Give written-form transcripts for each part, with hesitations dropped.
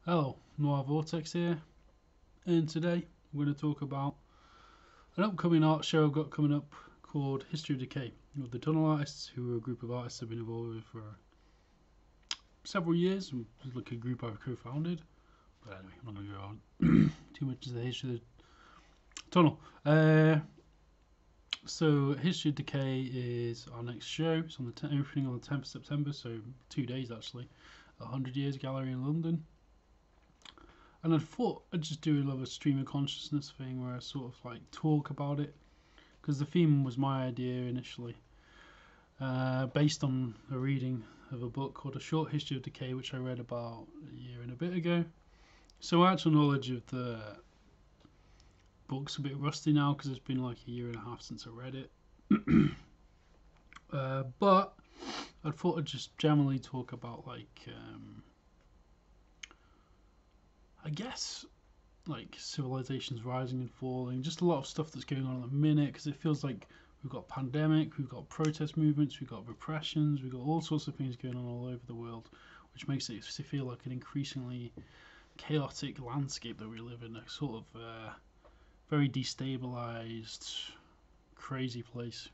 Hello, Noir Vortex here, and today we're going to talk about an upcoming art show I've got coming up called History of Decay with the Tunnel Artists, who are a group of artists I've been involved with for several years. It's like a group I've co-founded. But anyway, I'm not going to go on too much into the history of the tunnel. So History of Decay is our next show. It's on the opening on the 10th of September, so 2 days actually. 100 Years Gallery in London. And I thought I'd just do a little stream of consciousness thing where I sort of like talk about it, because the theme was my idea initially, based on a reading of a book called A Short History of Decay, which I read about a year and a bit ago. So my actual knowledge of the book's a bit rusty now because it's been like a year and a half since I read it. But I thought I'd just generally talk about I guess like civilizations rising and falling, just a lot of stuff that's going on at the minute, because it feels like we've got pandemic, we've got protest movements, we've got repressions, we've got all sorts of things going on all over the world, which makes it feel like an increasingly chaotic landscape that we live in, a sort of very destabilized, crazy place.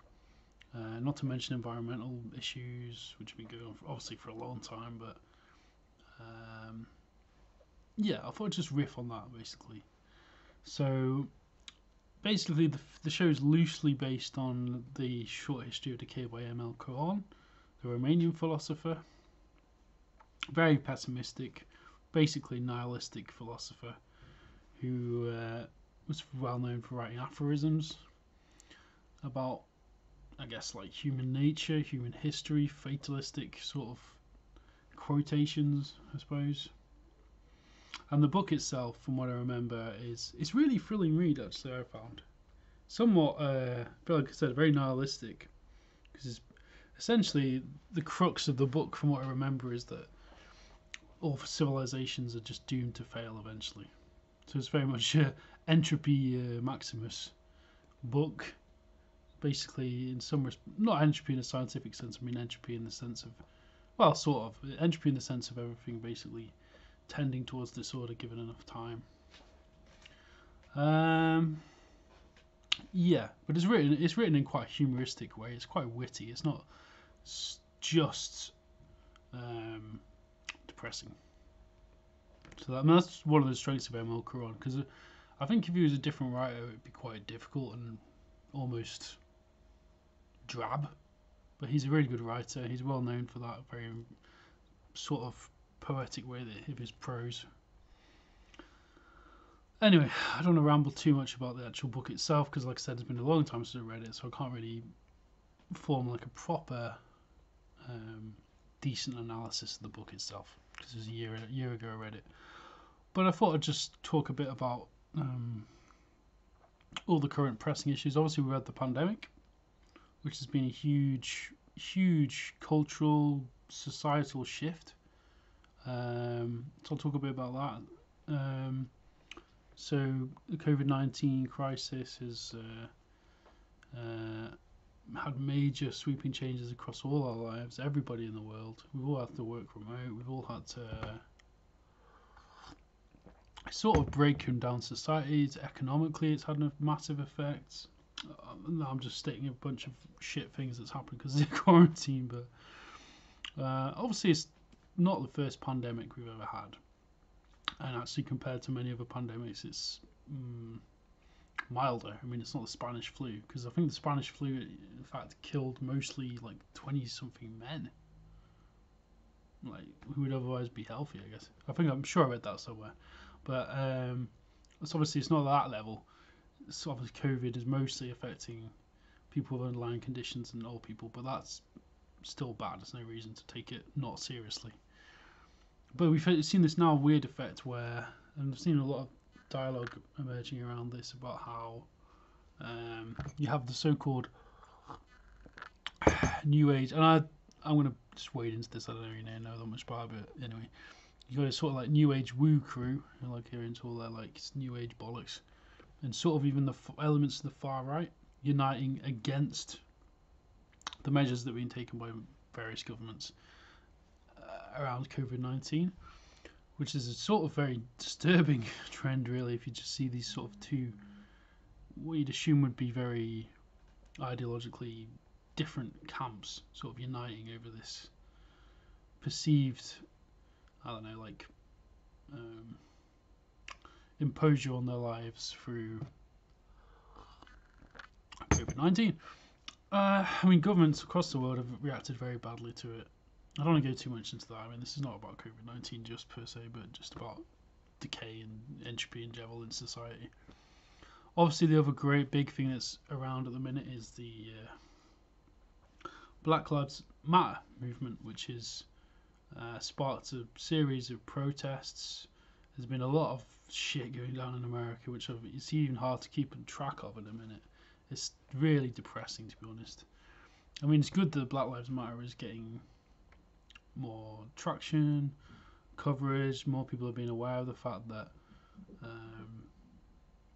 Not to mention environmental issues, which have been going on obviously for a long time, but yeah, I thought I'd just riff on that basically. So basically, the show is loosely based on the Short History of Decay by M.L. Quran, the Romanian philosopher. Very pessimistic, basically nihilistic philosopher who was well known for writing aphorisms about, I guess, like human nature, human history, fatalistic sort of quotations, I suppose. And the book itself, from what I remember, is it's really thrilling read. Actually, I found somewhat, like I said, very nihilistic, because essentially the crux of the book, from what I remember, is that all civilizations are just doomed to fail eventually. So it's very much entropy maximus book, basically. In some not entropy in a scientific sense. I mean entropy in the sense of, well, sort of entropy in the sense of everything basically tending towards disorder given enough time. Um, yeah, but it's written in quite a humoristic way. It's quite witty. It's not just um, depressing. So that's one of the strengths of M.L. Quran, because I think if he was a different writer, it'd be quite difficult and almost drab. But he's a really good writer. He's well known for that very sort of poetic way of his prose. Anyway, I don't want to ramble too much about the actual book itself, because, like I said, it's been a long time since I read it, so I can't really form like a proper, decent analysis of the book itself, because it was a year ago I read it. But I thought I'd just talk a bit about all the current pressing issues. Obviously, we had the pandemic, which has been a huge cultural, societal shift. So I'll talk a bit about that. So the COVID-19 crisis has had major sweeping changes across all our lives. Everybody in the world, we've all had to work remote. We've all had to sort of breaking down societies. Economically, it's had a massive effect. I'm just stating a bunch of shit things that's happened because of the quarantine, but obviously it's not the first pandemic we've ever had, and actually compared to many other pandemics, it's milder. I mean, it's not the Spanish flu, because I think the Spanish flu, in fact, killed mostly like 20-something men, like who would otherwise be healthy. I guess I'm sure I read that somewhere, but it's obviously it's not at that level. So obviously COVID is mostly affecting people with underlying conditions and old people, but that's still bad. There's no reason to take it not seriously. But we've seen this now weird effect where, and I've seen a lot of dialogue emerging around this about how you have the so-called new age, and I'm gonna just wade into this. I don't really know that much about it, but anyway, you got a sort of like new age woo crew, who like are into all that like new age bollocks, and sort of even the elements of the far right uniting against the measures that have been taken by various governments around COVID-19, which is a sort of very disturbing trend, really, if you just see these sort of two, what you'd assume would be very ideologically different camps sort of uniting over this perceived, I don't know, like imposure on their lives through COVID-19. I mean, governments across the world have reacted very badly to it. I don't want to go too much into that. I mean, this is not about COVID-19 just per se, but just about decay and entropy in general in society. Obviously, the other great big thing that's around at the minute is the Black Lives Matter movement, which has sparked a series of protests. There's been a lot of shit going down in America, which it's even hard to keep track of in a minute. It's really depressing, to be honest. I mean, it's good that Black Lives Matter is getting more traction, coverage. More people are being aware of the fact that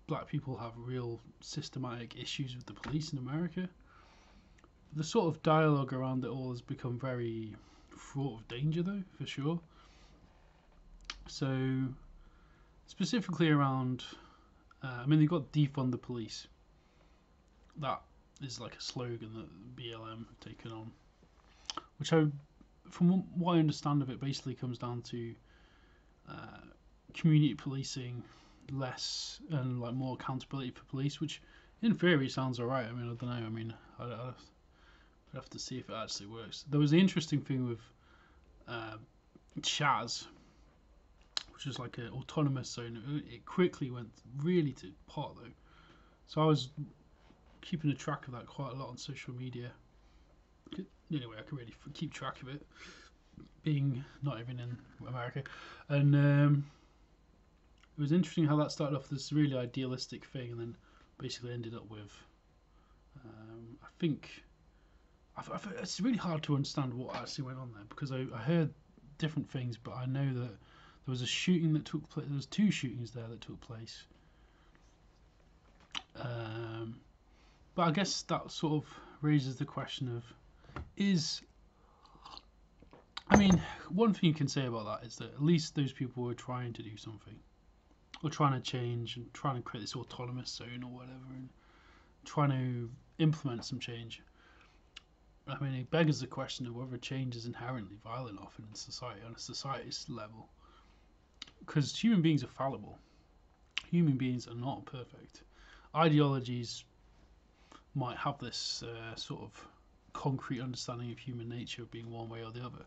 black people have real systematic issues with the police in America. The sort of dialogue around it all has become very fraught of danger, though, for sure. So, specifically around, I mean, they've got defund the police. That is like a slogan that BLM have taken on, which, from what I understand of it, basically comes down to community policing, less and like more accountability for police, which in theory sounds alright. I mean, I don't know. I mean, I'd have to see if it actually works. There was the interesting thing with Chaz, which is like an autonomous zone. It quickly went really to pot though, so I was keeping a track of that quite a lot on social media. Anyway, I can really keep track of it, being not even in America, and it was interesting how that started off this really idealistic thing, and then basically ended up with, I think, it's really hard to understand what actually went on there, because I heard different things, but I know that there was a shooting that took place. There was two shootings there that took place. But I guess that sort of raises the question of, I mean, one thing you can say about that is that at least those people were trying to do something, or trying to change and trying to create this autonomous zone or whatever, and trying to implement some change. I mean, it begs the question of whether change is inherently violent often in society, on a society's level. Because human beings are fallible. Human beings are not perfect. Ideologies might have this sort of concrete understanding of human nature being one way or the other.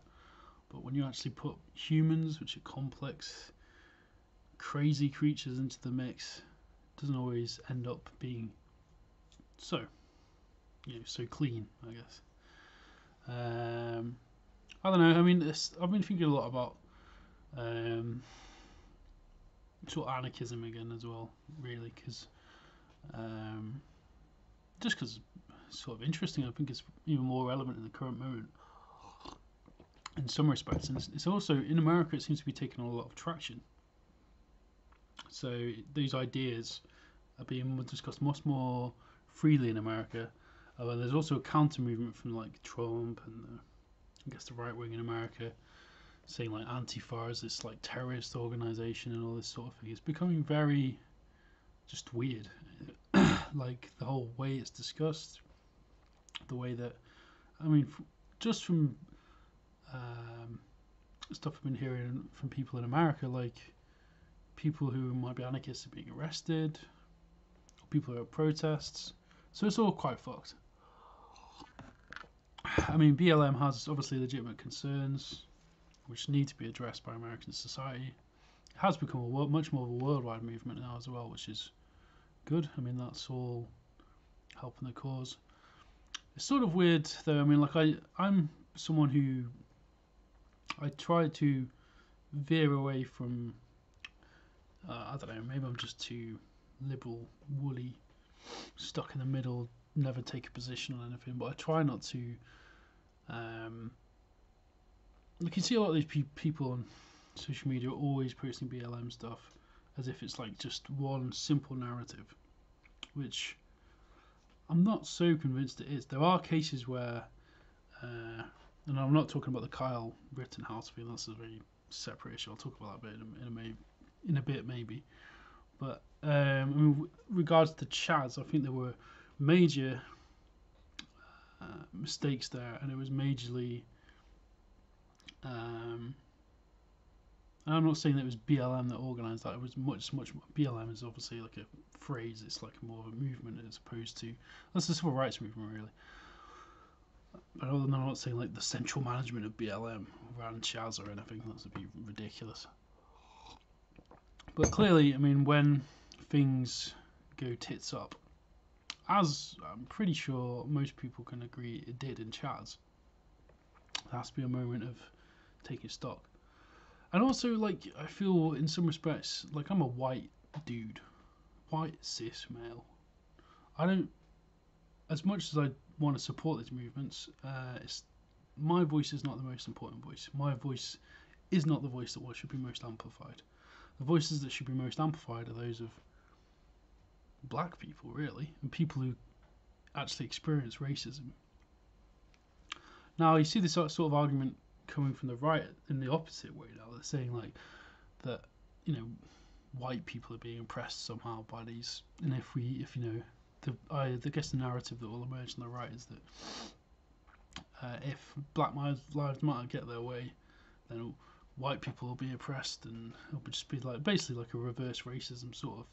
But when you actually put humans, which are complex, crazy creatures, into the mix, it doesn't always end up being so clean, I guess. I don't know. I mean, I've been thinking a lot about sort of anarchism again as well, really, because just because it's sort of interesting. I think it's even more relevant in the current moment in some respects, and it's also in America. It seems to be taking on a lot of traction. So these ideas are being discussed much more freely in America. There's also a counter movement from like Trump and I guess the right wing in America, saying like Antifa is this like terrorist organization and all this sort of thing. It's becoming very just weird. Like the whole way it's discussed, the way that, I mean, just from stuff I've been hearing from people in America, like people who might be anarchists are being arrested, people who are at protests. So it's all quite fucked. I mean, BLM has obviously legitimate concerns which need to be addressed by American society. It has become much more of a worldwide movement now as well, which is good. I mean, that's all helping the cause. It's sort of weird though. I mean, like I'm someone who I try to veer away from. I don't know. Maybe I'm just too liberal, woolly, stuck in the middle, never take a position on anything. But I try not to. You can see a lot of these people on social media are always posting BLM stuff as if it's like just one simple narrative, which I'm not so convinced it is. There are cases where, and I'm not talking about the Kyle Rittenhouse thing, that's a very separate issue. I'll talk about that in a bit maybe. But I mean, with regards to Chaz, I think there were major mistakes there, and it was majorly. I'm not saying that it was BLM that organised that. It was much. BLM is obviously like a phrase. It's like more of a movement as opposed to that's the civil rights movement really. But I'm not saying like the central management of BLM ran Chaz or anything. That would be ridiculous. But clearly, I mean, when things go tits up, as I'm pretty sure most people can agree it did in Chaz, there has to be a moment of taking stock. And also, like, I feel in some respects, like I'm a white dude, white cis male. I don't, as much as I want to support these movements, my voice is not the most important voice. My voice is not the voice that should be most amplified. The voices that should be most amplified are those of black people, really, and people who actually experience racism. Now, you see this sort of argument coming from the right in the opposite way now. They're saying, like, that, white people are being oppressed somehow by these, and I guess the narrative that will emerge on the right is that if Black Lives Matter get their way, then white people will be oppressed, and it'll just be like basically like a reverse racism sort of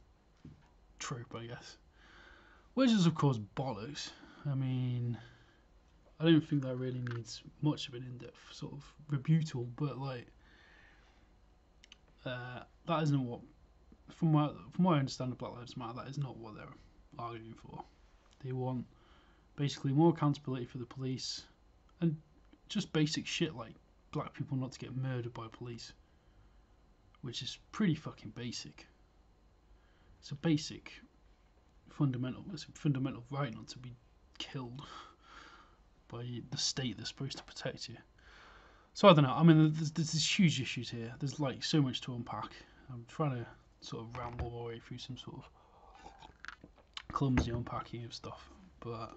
trope, I guess. Which is of course bollocks. I mean, I don't think that really needs much of an in-depth sort of rebuttal, but like that isn't what, from what I understand of Black Lives Matter, that is not what they're arguing for. They want basically more accountability for the police and just basic shit like black people not to get murdered by police, which is pretty fucking basic. It's a basic fundamental right not to be killed by the state that's supposed to protect you. So I don't know. I mean, there's huge issues here. There's like so much to unpack. I'm trying to sort of ramble my way through some sort of clumsy unpacking of stuff, but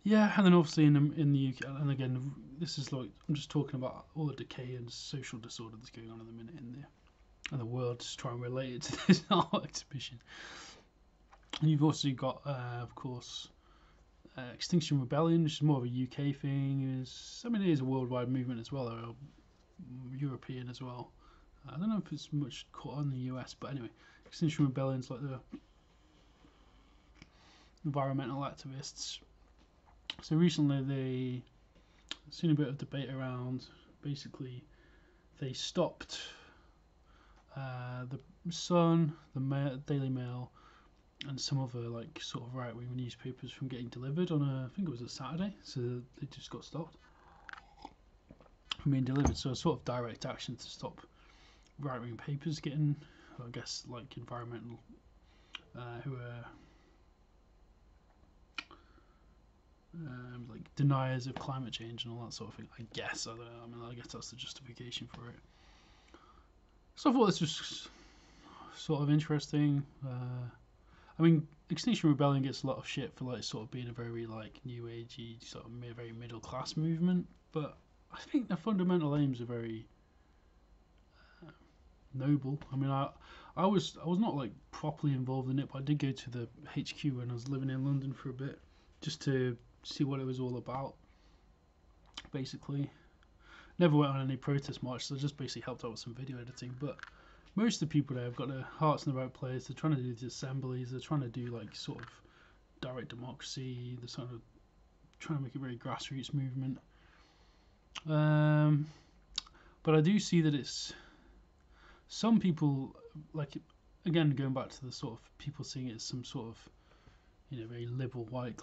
yeah. And then obviously in the UK, and again, this is like I'm just talking about all the decay and social disorder that's going on at the minute in there, and the world, just trying to relate it to this art exhibition. And you've also got, of course, Extinction Rebellion, which is more of a UK thing. It is a worldwide movement as well, or European as well. I don't know if it's much caught on in the US, but anyway, Extinction Rebellion's like the environmental activists. So recently I've seen a bit of debate around, basically they stopped the Sun, the Daily Mail, and some other like sort of right-wing newspapers from getting delivered on I think it was a Saturday, so they just got stopped from being delivered. So a sort of direct action to stop right-wing papers getting, I guess, like environmental, who are like deniers of climate change and all that sort of thing. I guess, I don't know. I mean, I guess that's the justification for it. So I thought this was sort of interesting. I mean, Extinction Rebellion gets a lot of shit for like sort of being a very like new agey, sort of very middle class movement, but I think their fundamental aims are very noble. I mean, I was not like properly involved in it, but I did go to the HQ when I was living in London for a bit, just to see what it was all about. Basically, never went on any protest march, so I just basically helped out with some video editing, but most of the people there have got their hearts in the right place. They're trying to do the assemblies. They're trying to do like sort of direct democracy. They're sort of trying to make a very grassroots movement. But I do see that it's some people, like, again, going back to the sort of people seeing it as some sort of, very liberal white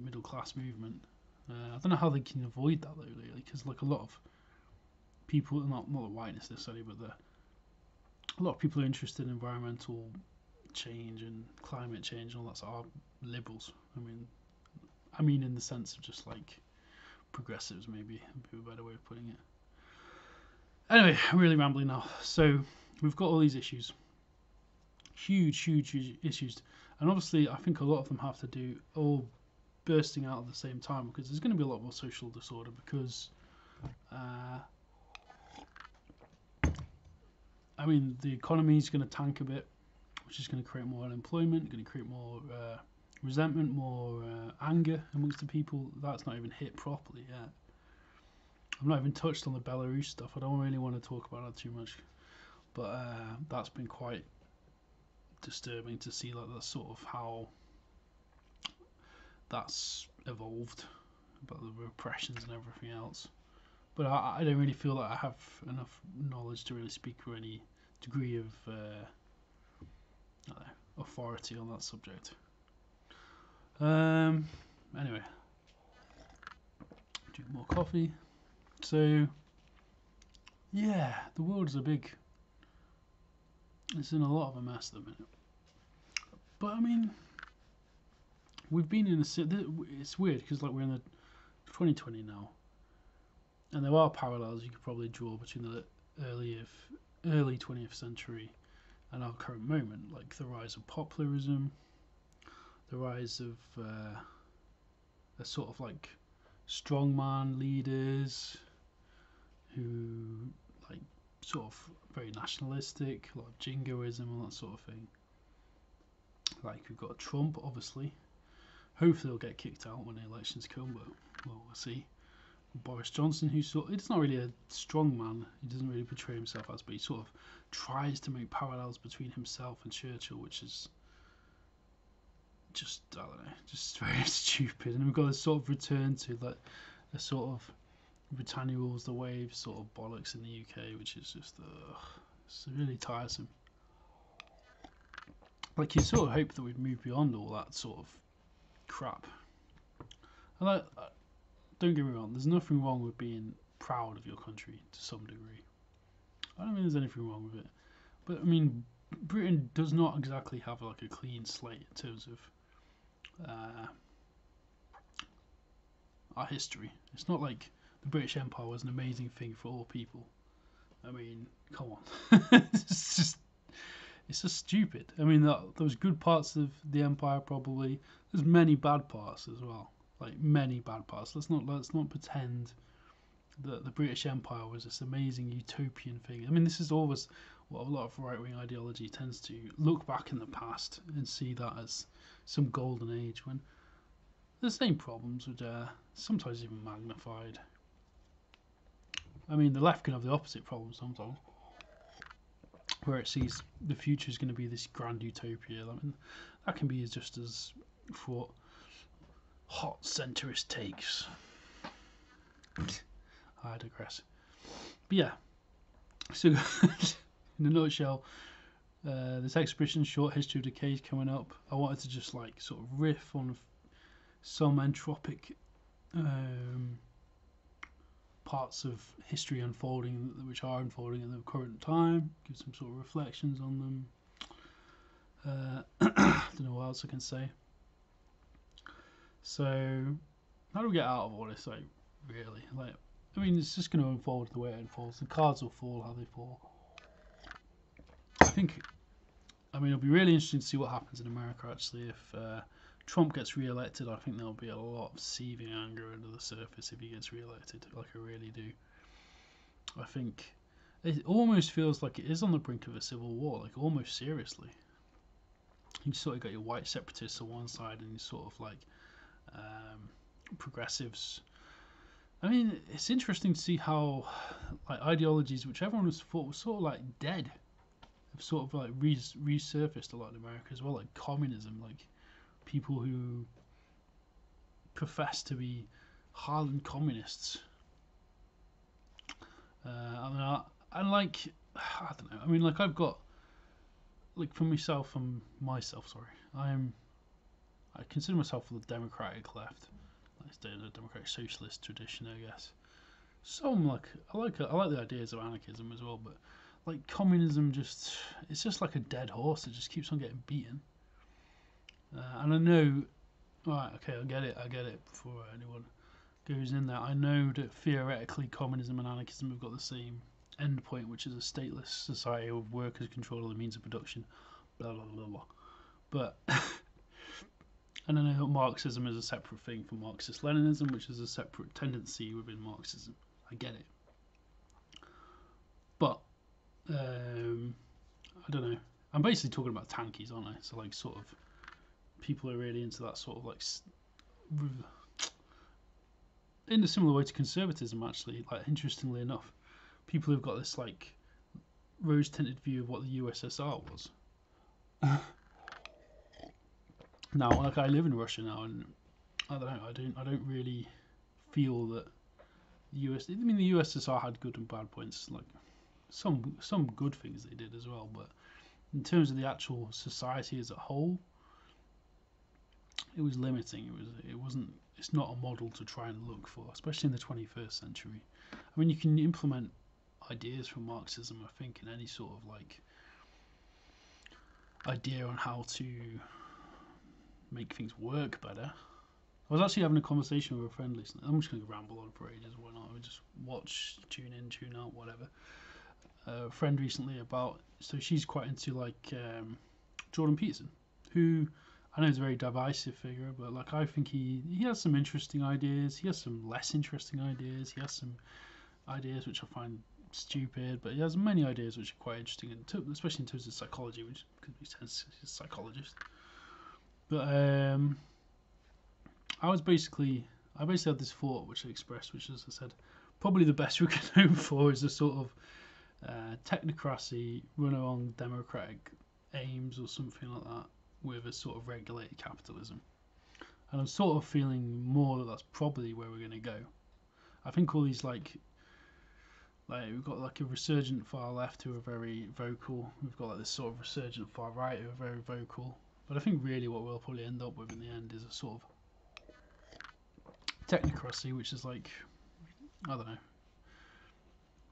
middle class movement. I don't know how they can avoid that though, really, because like a lot of people, not the whiteness necessarily, but a lot of people are interested in environmental change and climate change and all that sort of liberals. I mean in the sense of just like progressives, maybe would be a better way of putting it. Anyway, I'm really rambling now. So we've got all these issues, huge issues, and obviously I think a lot of them have to do all bursting out at the same time, because there's going to be a lot more social disorder, because I mean, the economy is going to tank a bit, which is going to create more unemployment, going to create more resentment, more anger amongst the people. That's not even hit properly yet. I've not even touched on the Belarus stuff. I don't really want to talk about that too much, but that's been quite disturbing to see, like, that's sort of how that's evolved, about the repressions and everything else. But I don't really feel that I have enough knowledge to really speak with any degree of authority on that subject. Anyway, drink more coffee. So, yeah, the world is it's in a lot of a mess at the minute. But I mean, we've been in it's weird because, like, we're in the 2020 now, and there are parallels you could probably draw between the early 20th century and our current moment, like the rise of popularism, the rise of a sort of like strongman leaders who, like, sort of very nationalistic, a lot of jingoism, all that sort of thing. Like, we've got Trump, obviously. Hopefully he'll get kicked out when the elections come, but we'll see. Boris Johnson, he's not really a strong man. He doesn't really portray himself as, but he sort of tries to make parallels between himself and Churchill, which is just, I don't know, just very stupid. And we've got this sort of return to, like, a sort of Britannia rules the waves sort of bollocks in the UK, which is just it's really tiresome. Like, you sort of hope that we'd move beyond all that sort of crap. And don't get me wrong, there's nothing wrong with being proud of your country to some degree. I don't think there's anything wrong with it. But I mean, Britain does not exactly have, like, a clean slate in terms of our history. It's not like the British Empire was an amazing thing for all people. I mean, come on. It's just stupid. I mean, those good parts of the empire, probably. There's many bad parts as well. Like, many bad parts. Let's not pretend that the British Empire was this amazing utopian thing. I mean, this is always what a lot of right-wing ideology tends to look back in the past and see that as some golden age, when the same problems were sometimes even magnified. I mean, the left can have the opposite problem sometimes, where it sees the future is going to be this grand utopia. I mean, that can be just as for hot centrist takes. I digress. But yeah, so in a nutshell, this exhibition, Short History of Decay, is coming up. I wanted to just, like, sort of riff on some entropic parts of history unfolding, which are unfolding in the current time, give some sort of reflections on them. I don't know what else I can say. So, how do we get out of all this, like, really? Like, I mean, it's just going to unfold the way it unfolds. The cards will fall how they fall. I mean, it'll be really interesting to see what happens in America, actually. If Trump gets re-elected, I think there'll be a lot of seething anger under the surface if he gets re-elected, like, I really do. I think it almost feels like it is on the brink of a civil war, like, almost seriously. You sort of got your white separatists on one side and you sort of, like, progressives. I mean, it's interesting to see how, like, ideologies which everyone was thought were sort of, like, dead have sort of, like, resurfaced a lot in America as well, like communism, like people who profess to be hardened communists. I mean, I don't know. I mean, like, I've got, like, for myself, I consider myself for the democratic left, like, the democratic socialist tradition, I guess. So I'm like, I like the ideas of anarchism as well, but, like, communism it's just like a dead horse. It just keeps on getting beaten. And I know, right, okay, I get it. Before anyone goes in there, I know that theoretically communism and anarchism have got the same end point, which is a stateless society with workers control the means of production, blah blah blah blah. But and I know that Marxism is a separate thing from Marxist-Leninism, which is a separate tendency within Marxism. I get it. But I don't know. I'm basically talking about tankies, aren't I? So like sort of people are really into that sort of like in a similar way to conservatism, actually. Like interestingly enough, people who've got this like rose-tinted view of what the USSR was. Now, like I live in Russia now, and I don't know. I don't really feel that the US. I mean, the USSR had good and bad points. Like some good things they did as well, but in terms of the actual society as a whole, it was limiting. It wasn't. It's not a model to try and look for, especially in the 21st century. I mean, you can implement ideas from Marxism, I think, in any sort of like idea on how to make things work better. I was actually having a conversation with a friend recently. I'm just going to ramble on for ages. Why not? We just watch, tune in, tune out, whatever. A friend recently about. So she's quite into like Jordan Peterson, who I know is a very divisive figure, but like I think he has some interesting ideas. He has some less interesting ideas. He has some ideas which I find stupid, but he has many ideas which are quite interesting, especially in terms of psychology, which could be sense he's a psychologist. But I basically had this thought which I expressed, which, as I said, probably the best we can hope for is a sort of technocracy run along democratic aims or something like that with a sort of regulated capitalism. And I'm sort of feeling more that that's probably where we're going to go. I think all these like we've got like a resurgent far left who are very vocal. We've got like this sort of resurgent far right who are very vocal. But I think really what we'll probably end up with in the end is a sort of technocracy, which is like, I don't know,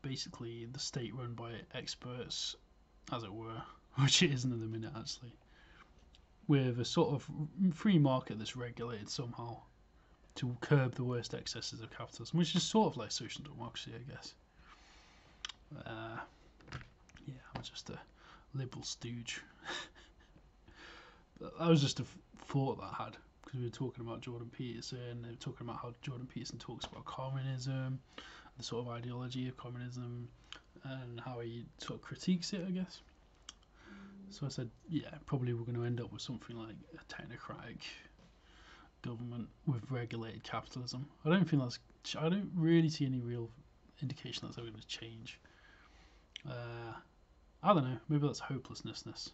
basically the state run by experts, as it were, which it isn't at the minute actually, with a sort of free market that's regulated somehow to curb the worst excesses of capitalism, which is sort of like social democracy, I guess. Yeah, I'm just a liberal stooge. That was just a thought that I had, because we were talking about Jordan Peterson. They were talking about how Jordan Peterson talks about communism, the sort of ideology of communism, and how he sort of critiques it, I guess. So I said, yeah, probably we're going to end up with something like a technocratic government with regulated capitalism. I don't really see any real indication that's ever going to change. I don't know, maybe that's hopelessness.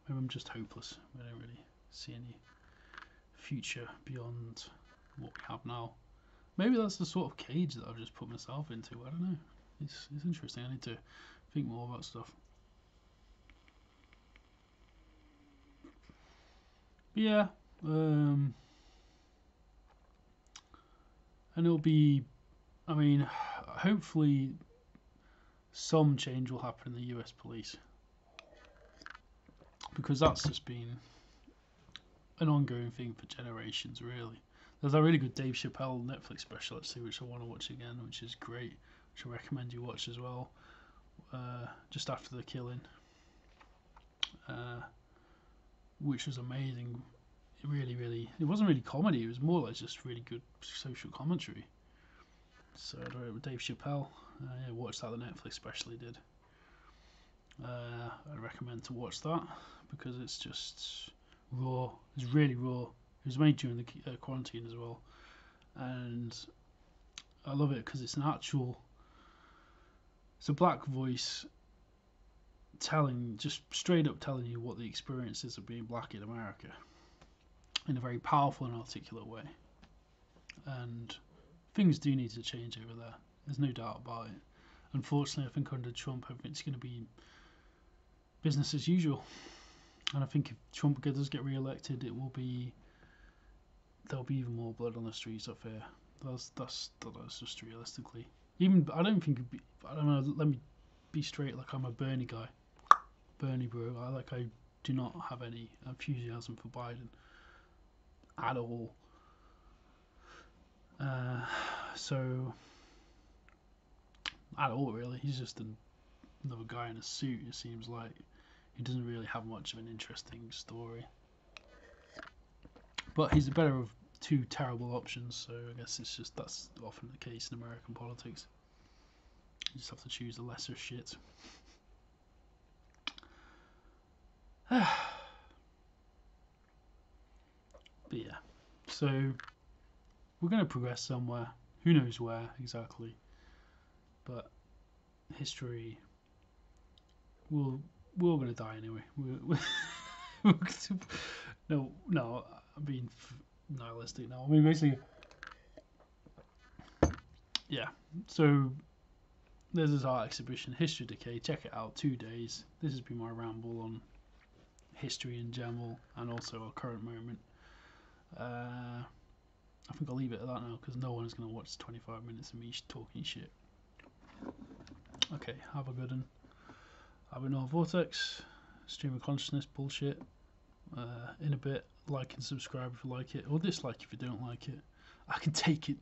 Maybe I'm just hopeless. I don't really see any future beyond what we have now. Maybe that's the sort of cage that I've just put myself into. I don't know. It's interesting. I need to think more about stuff. But yeah, and it'll be. I mean, hopefully, some change will happen in the U.S. police, because that's just been an ongoing thing for generations, really. There's a really good Dave Chappelle Netflix special, actually, which I want to watch again, which is great, which I recommend you watch as well, just after the killing, which was amazing. It wasn't really comedy, it was more like just really good social commentary. So Dave Chappelle, yeah, watch that, the Netflix special he did. I recommend to watch that, because it's just raw. It's really raw. It was made during the quarantine as well, and I love it because it's a black voice just straight up telling you what the experience is of being black in America in a very powerful and articulate way. And things do need to change over there. There's no doubt about it. Unfortunately, I think under Trump, it's going to be business as usual. And I think if Trump does get re-elected, there'll be even more blood on the streets, I fear. That's just realistically. Even I don't think it'd be, I don't know. Let me be straight. Like, I'm a Bernie guy, Bernie bro. I do not have any enthusiasm for Biden at all. So at all, really. He's just another guy in a suit. It seems like he doesn't really have much of an interesting story. But he's the better of two terrible options. So I guess that's often the case in American politics. You just have to choose the lesser shit. But yeah, so we're going to progress somewhere. Who knows where exactly? But history, we're all going to die anyway. No, I'm being nihilistic now. I mean, basically, yeah. So there's this art exhibition, History of Decay. Check it out. 2 days. This has been my ramble on history in general and also our current moment. I think I'll leave it at that now because no one is going to watch 25 minutes of me talking shit. Okay, have a good one. I've been on Vortex, stream of consciousness bullshit. In a bit, like and subscribe if you like it, or dislike if you don't like it. I can take it.